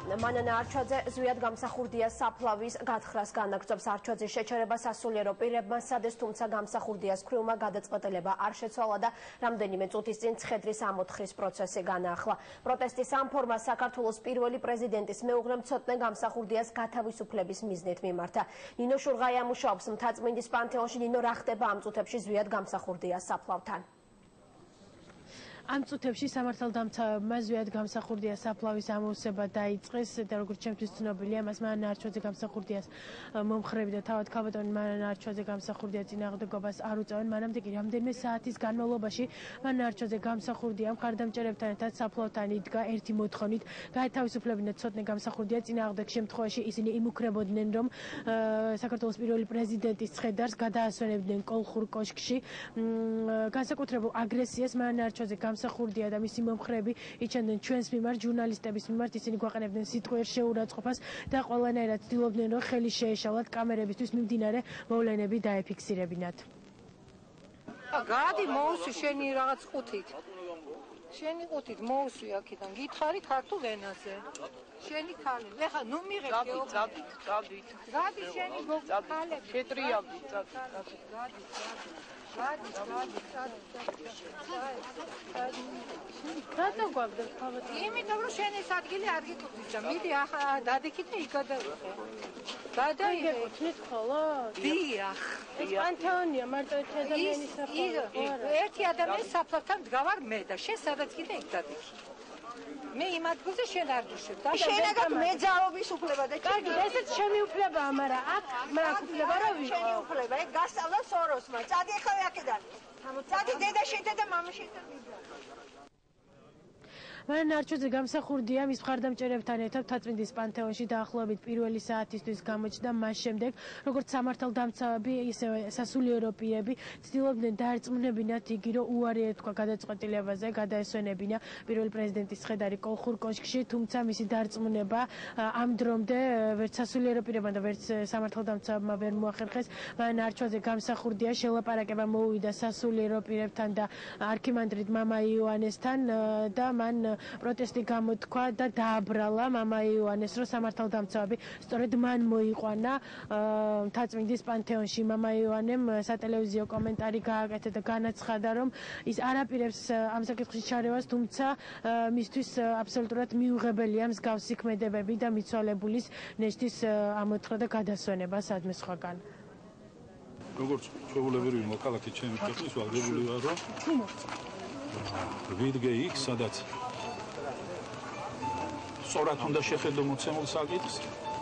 მანანა არჩვაძე ზვიად გამსახურდია საფლავის გათხრას განაგრძობს. არჩვაძის შეჩერება სასულიერო პირებმა სცადეს, თუმცა გამსახურდიას ქვრივმა გადაწყვეტილება არ შეცვალა და რამდენიმე წუთის წინ ცხედრის ამოთხრის პროცესი განაახლა. პროტესტის ამ ფორმას საქართველოს პირველი პრეზიდენტის მეუღლე მცოტნე გამსახურდიას გათავისუფლების მიზნით მიმართა. ნინო შურღაია მუშაობს მთაწმინდის პანთეონში. ნინო, რა ხდება ამ წუთებში ზვიად გამსახურდიას საფლავთან? ამ წუთებში სამართალდამცავებმა ზვიად გამსახურდიას საფლავის ამოვსება დაიწყეს და როგორც ჩემთვის ცნობილია, მას მანანა არჩვაძე გამსახურდიას მომხრები და თავად ქალბატონი მანანა არჩვაძე გამსახურდია წინააღმდეგობას არ უწევენ. მანამდე კი რამდენიმე საათის განმავლობაში მანანა არჩვაძე გამსახურდია მხარდამჭერებთან ერთად საფლავთან იდგა ერთი მოთხოვნით გაეთავისუფლებინათ ცოტნე გამსახურდია. წინააღმდეგ შემთხვევაში ისინი იმუქრებოდნენ, რომ საქართველოს პირველი პრეზიდენტის ცხედარს გადაასვენებდნენ კოლხურ კოშკში. განსაკუთრებულ აგრესიას მანანა არჩვაძე გამსახურდია და მისი მომხრეები იჩენდნენ ჩვენს მიმართ, ჟურნალისტების მიმართ. ისინი გვაყენებდნენ სიტყვიერ შეურაცხყოფას და ყველანაირად ცდილობდნენ, რომ ხელი შეეშალათ კამერებისთვის მიმდინარე მოვლენები დაეფიქსირებინათ. გადი მოუსვი შენი რაღაც ყუთით. შენი ყუთით მოუსვი აქედან. გითხარი ქართულ ენაზე. შენი ქალი. ეხლა ნუ მიღებ გეუბნები. გადი შენი ქალები. შეტრიავდი. გადი. რატო გვაგდეს ქალბატონი? იმიტომ რომ შენ ეს ადგილი არ გიკუთვნის და მიდი ახლა დადიქით და იქ გადავიხე. გადაიგეკუთვნით ხოლოს? დიახ. ეს პანთეონია, მარტო ერთი ადამიანის საფლავი. ერთი ადამიანის საფლავთან დგავარ მე და შენ სადაც კიდე იქ დადიქი. მე იმ ადგილზე შენ არ გიშებ და შენაგან მე ძალობის უფლება და კარგი, ესეც შენი უფლებაა, მაგრამ აქ მაგ უფლება რა ვიყო? შენი უფლება, ეგ გასწავლა სოროსმა. წადი ახლა აქედან. წადი დედა შედა და მამა შედა. მანანა არჩვაძე გამსახურდია მის მხარდამჭერებთან ერთად მთაწმინდის პანთეონში დაახლოებით პირველი საათისთვის გამოჩნდა. მას შემდეგ, როგორც სამართალდამცავები, ისევე სასულიერო პირები ცდილობდნენ დაერწმუნებინათ იგი, რომ უარი ეთქვა გადაწყვეტილებაზე, გადაესვენებინა პირველი პრეზიდენტის ცხედარი კოლხურ კოშკში, თუმცა მისი დარწმუნება ამ დრომდე ვერც სასულიერო პირებმა და ვერც სამართალდამცავებმა ვერ მოახერხეს. მანანა არჩვაძე გამსახურდია შელაპარაკება მოუვიდა სასულიერო პირებთან და არქიმანდრიტ მამა იოანესთან და მან პროტესტი გამოთქვა და დააბრალა მამა იოანეს, რომ სამართალდამცავები სწორედ მან მოიყვანა მთაწმინდის პანთეონში. მამა იოანემ სატელევიზიო კომენტარი გააკეთა და განაცხადა, რომ ის არ აპირებს ამ საკითხის ჩარევას, თუმცა მისთვის აბსოლუტურად მიუღებელია მსგავსი ქმედებები და მიცვალებულის ნეშტის ამოთხრა და გადასვენება სადმე სხვაგან. როგორც ჩვეულებრივი მოქალაქე ჩემი ქვეყნის ვალდებული ვარ, რომ ვიდგე იქ, სადაც სწორად უნდა შეხედო მოცემულ საკითხს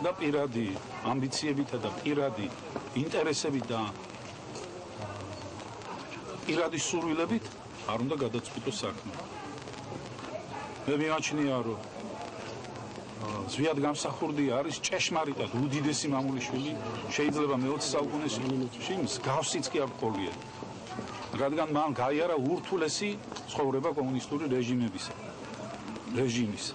და პირადი ამბიციებითა და პირადი ინტერესებით და პირადი სურვილებით არ უნდა გადაწყვიტოს საქმე. მე მიმაჩნია, რომ ზვიად გამსახურდია არის ჭეშმარიტად უდიდესი მამულიშვილი, შეიძლება მე-20 საუკუნეში მსგავსიც კი არ გყოლია. რადგან მან გაიარა ურთულესი ცხოვრება კომუნისტური რეჟიმის.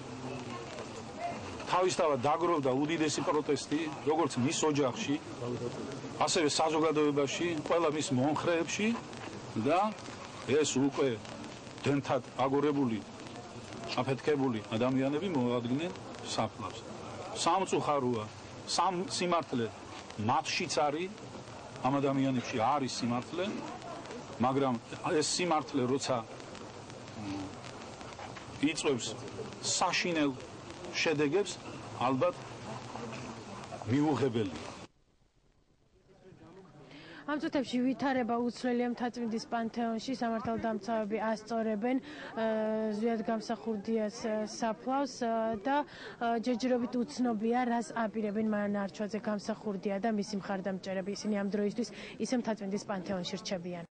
თავისთავად დაგროვდა უდიდესი პროტესტი, როგორც მის ოჯახში, ასევე საზოგადოებაში, ყველა მის მომხრეებში და ეს უკვე დენთად აგორებული, აფეთქებული ადამიანები მოადგნენ საფლავს. სამწუხაროა, სიმართლე მათშიც არის, ამ ადამიანებში არის სიმართლე, მაგრამ ეს სიმართლე როცა იწვევს საშინელ შედეგებს, ალბათ მიუღებელია. ამ წუთებში ვითარება უცვლელია მთაწმინდის პანთეონში. სამართალდამცავები ასწორებენ ზვიად გამსახურდიას საფლავს და ჯერჯერობით უცნობია, რას აპირებენ მანანა არჩვაძე გამსახურდია და მისი მხარდამჭერები. ისინი ამ დროისთვის ისე მთაწმინდის პანთეონში რჩებიან.